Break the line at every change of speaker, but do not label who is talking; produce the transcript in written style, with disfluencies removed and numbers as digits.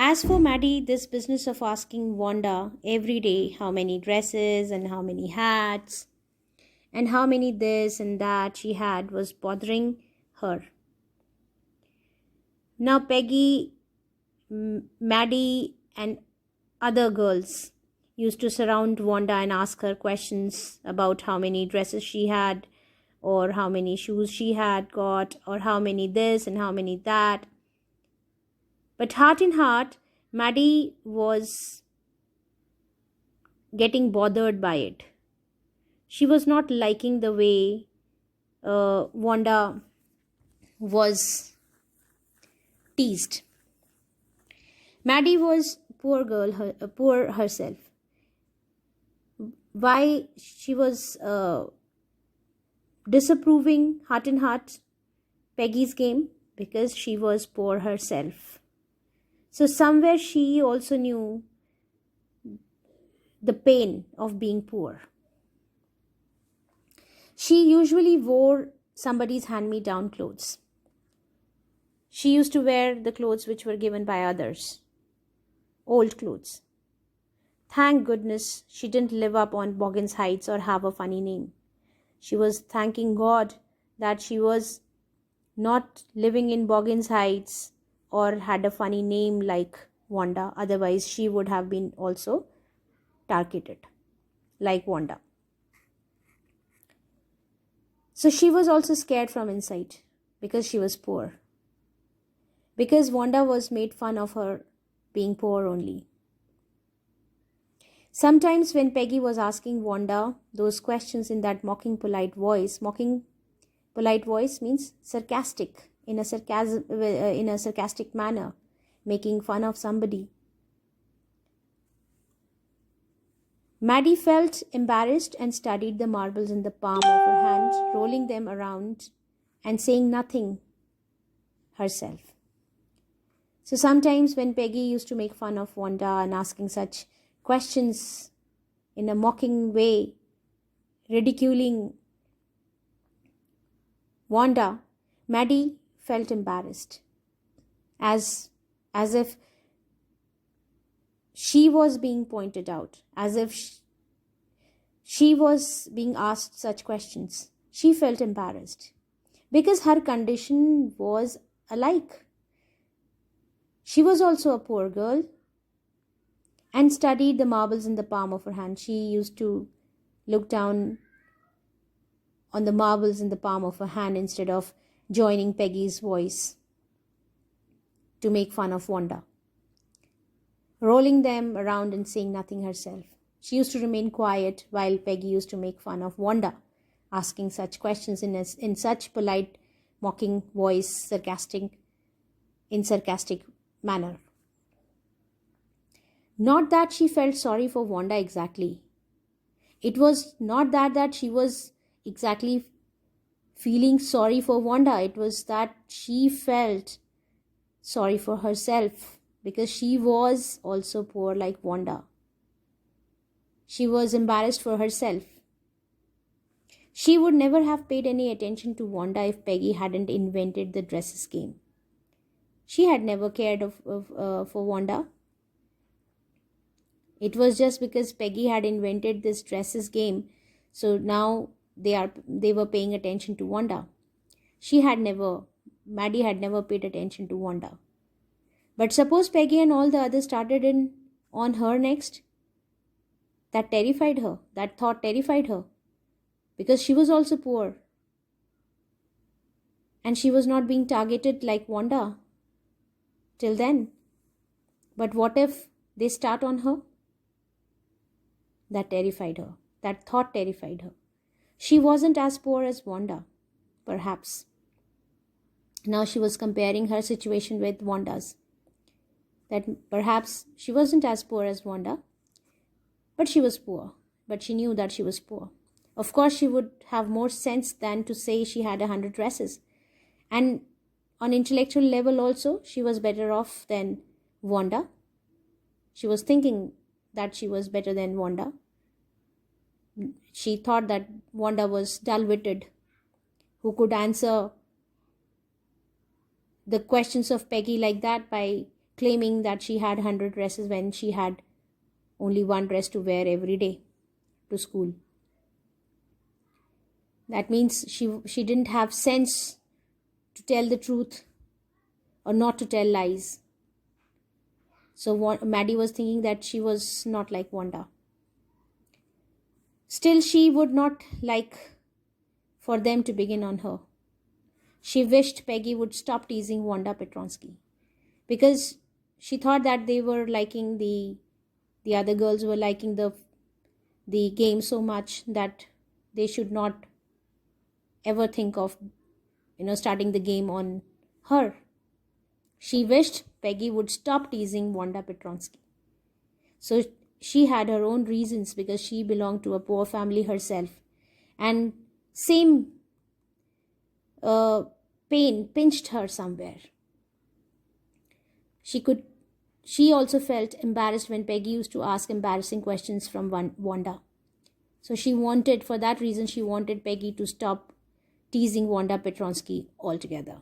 As for Maddie, this business of asking Wanda every day how many dresses and how many hats and how many this and that she had was bothering her. Now, Peggy, Maddie, and other girls used to surround Wanda and ask her questions about how many dresses she had, or how many shoes she had got, or how many this and how many that. But heart in heart, Maddie was getting bothered by it. She was not liking the way Wanda was teased. Maddie was poor herself. Why she was disapproving heart in heart Peggy's game? Because she was poor herself. So somewhere she also knew the pain of being poor. She usually wore somebody's hand-me-down clothes. She used to wear the clothes which were given by others, old clothes. Thank goodness she didn't live up on Boggins Heights or have a funny name. She was thanking God that she was not living in Boggins Heights or had a funny name like Wanda. Otherwise, she would have been also targeted like Wanda. So she was also scared from inside because she was poor. Because Wanda was made fun of her being poor only. Sometimes when Peggy was asking Wanda those questions in that mocking polite voice means sarcastic, in a sarcastic manner, making fun of somebody. Maddie felt embarrassed and studied the marbles in the palm of her hand, rolling them around and saying nothing herself. So sometimes when Peggy used to make fun of Wanda and asking such questions in a mocking way, ridiculing Wanda, Maddie felt embarrassed, as if she was being pointed out, as if she was being asked such questions. She felt embarrassed because her condition was alike. She was also a poor girl and studied the marbles in the palm of her hand. She used to look down on the marbles in the palm of her hand instead of joining Peggy's voice to make fun of Wanda, rolling them around and saying nothing herself. She used to remain quiet while Peggy used to make fun of Wanda, asking such questions in such polite, mocking voice, sarcastic manner. Not that she felt sorry for Wanda exactly. It was not that she was exactly feeling sorry for Wanda. It was that she felt sorry for herself because she was also poor like Wanda. She was embarrassed for herself. She would never have paid any attention to Wanda if Peggy hadn't invented the dresses game. She had never cared for Wanda. It was just because Peggy had invented this dresses game, so now they were paying attention to Wanda. Maddie had never paid attention to Wanda. But suppose Peggy and all the others started in on her next. That terrified her. That thought terrified her. Because she was also poor. And she was not being targeted like Wanda till then. But what if they start on her? That terrified her. That thought terrified her. She wasn't as poor as Wanda, perhaps. Now she was comparing her situation with Wanda's. That perhaps she wasn't as poor as Wanda, but she was poor. But she knew that she was poor. Of course, she would have more sense than to say she had 100 dresses. And on intellectual level also, she was better off than Wanda. She was thinking that she was better than Wanda. She thought that Wanda was dull-witted, who could answer the questions of Peggy like that by claiming that she had 100 dresses when she had only one dress to wear every day to school. That means she didn't have sense to tell the truth or not to tell lies. So Maddie was thinking that she was not like Wanda. Still, she would not like for them to begin on her. She wished Peggy would stop teasing Wanda Petronsky, because she thought that they were liking the other girls were liking the game so much that they should not ever think of starting the game on her. She wished Peggy would stop teasing Wanda Petronsky. So she had her own reasons, because she belonged to a poor family herself, and same uh, pain pinched her somewhere. She also felt embarrassed when Peggy used to ask embarrassing questions from Wanda. So for that reason, she wanted Peggy to stop teasing Wanda Petronsky altogether.